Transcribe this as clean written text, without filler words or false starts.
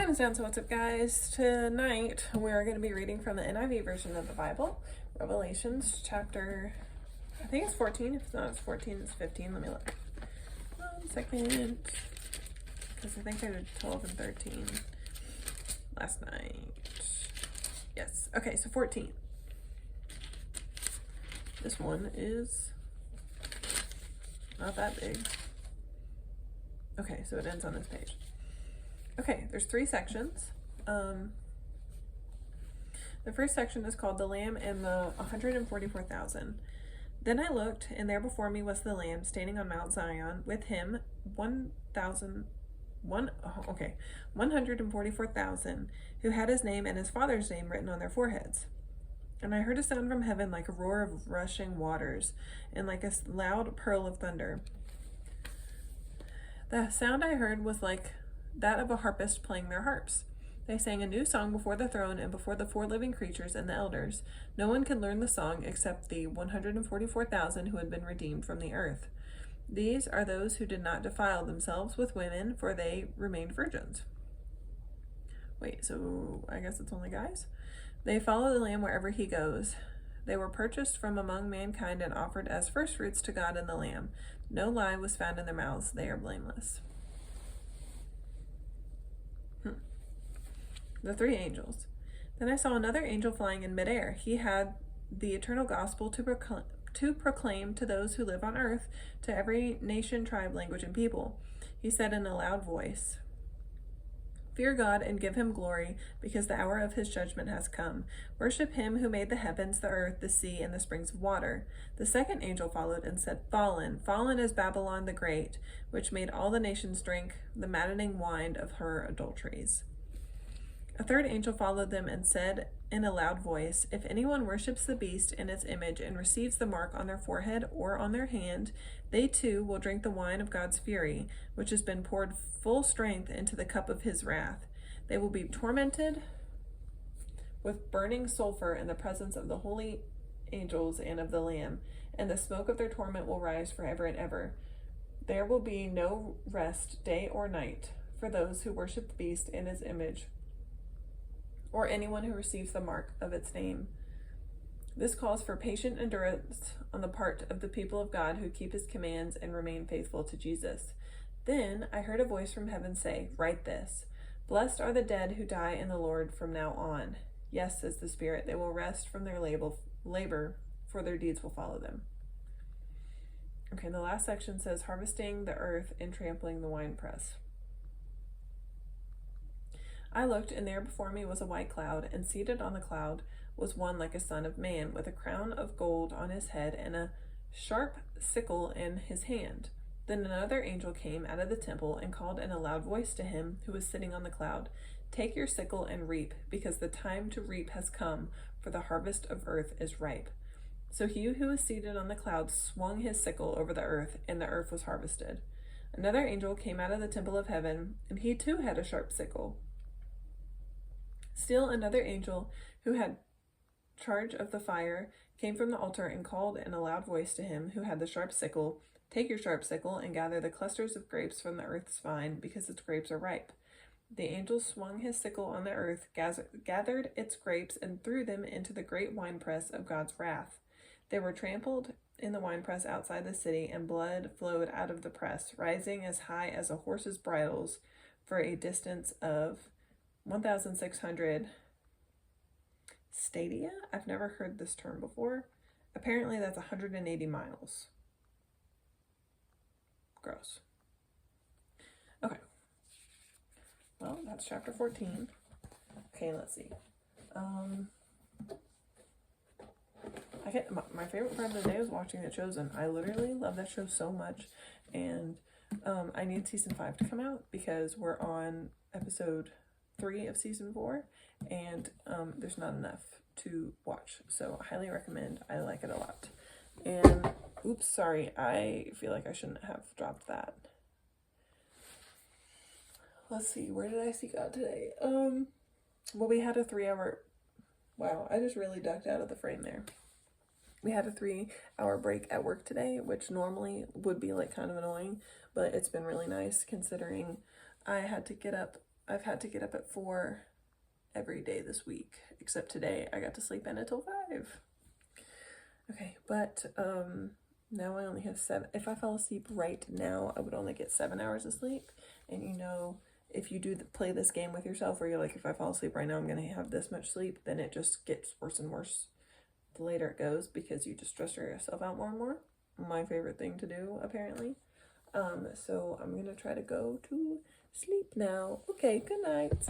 Hands so what's up guys? Tonight we're going to be reading from the NIV version of the Bible, Revelations chapter, I think it's 14, if it's not it's 14, it's 15, let me look. 1 second, because I think I did 12 and 13 last night. Yes, okay, so 14. This one is not that big. Okay, so it ends on this page. Okay, there's 3 sections. The first section is called The Lamb and the 144,000. Then I looked, and there before me was the Lamb standing on Mount Zion, with him 144,000, who had his name and his father's name written on their foreheads. And I heard a sound from heaven like a roar of rushing waters, and like a loud peal of thunder. The sound I heard was like that of a harpist playing their harps. They sang a new song before the throne and before the 4 living creatures and the elders. No one could learn the song except the 144,000 who had been redeemed from the earth. These are those who did not defile themselves with women, for they remained virgins. Wait, so I guess it's only guys? They follow the Lamb wherever he goes. They were purchased from among mankind and offered as firstfruits to God and the Lamb. No lie was found in their mouths. They are blameless. The 3 angels. Then I saw another angel flying in midair. He had the eternal gospel to proclaim to those who live on earth, to every nation, tribe, language, and people. He said in a loud voice, "Fear God and give him glory, because the hour of his judgment has come. Worship him who made the heavens, the earth, the sea, and the springs of water." The second angel followed and said, "Fallen, fallen is Babylon the Great, which made all the nations drink the maddening wine of her adulteries." A third angel followed them and said in a loud voice, "If anyone worships the beast in its image and receives the mark on their forehead or on their hand, they too will drink the wine of God's fury, which has been poured full strength into the cup of his wrath. They will be tormented with burning sulfur in the presence of the holy angels and of the Lamb, and the smoke of their torment will rise forever and ever. There will be no rest day or night for those who worship the beast in its image, or anyone who receives the mark of its name. This calls for patient endurance on the part of the people of God who keep his commands and remain faithful to Jesus." Then I heard a voice from heaven say, "Write this: Blessed are the dead who die in the Lord from now on. Yes, says the Spirit, they will rest from their labor, for their deeds will follow them." Okay, the last section says, "Harvesting the earth and trampling the winepress." I looked, and there before me was a white cloud, and seated on the cloud was one like a son of man, with a crown of gold on his head and a sharp sickle in his hand. Then another angel came out of the temple and called in a loud voice to him who was sitting on the cloud, "Take your sickle and reap, because the time to reap has come, for the harvest of earth is ripe." So he who was seated on the cloud swung his sickle over the earth, and the earth was harvested. Another angel came out of the temple of heaven, and he too had a sharp sickle. Still another angel, who had charge of the fire, came from the altar and called in a loud voice to him who had the sharp sickle, "Take your sharp sickle and gather the clusters of grapes from the earth's vine, because its grapes are ripe." The angel swung his sickle on the earth, gathered its grapes, and threw them into the great winepress of God's wrath. They were trampled in the winepress outside the city, and blood flowed out of the press, rising as high as a horse's bridles for a distance of 1,600 stadia? I've never heard this term before. Apparently that's 180 miles. Gross. Okay. Well, that's chapter 14. Okay, let's see. My favorite part of the day was watching The Chosen. I literally love that show so much, and I need season 5 to come out because we're on episode 3 of season 4, and there's not enough to watch, so I highly recommend. I like it a lot. And oops, sorry, I feel like I shouldn't have dropped that. Let's see, where did I see God today? Well, we had a 3-hour, wow, I just really ducked out of the frame there. We had a 3-hour break at work today, which normally would be like kind of annoying, but it's been really nice considering I had to get up I've had to get up at 4 every day this week, except today I got to sleep in until 5. Okay, but now I only have 7. If I fall asleep right now, I would only get 7 hours of sleep. And you know, if you play this game with yourself where you're like, if I fall asleep right now, I'm gonna have this much sleep, then it just gets worse and worse the later it goes because you just stress yourself out more and more. My favorite thing to do, apparently. So I'm gonna try to go to sleep now. Okay, good night.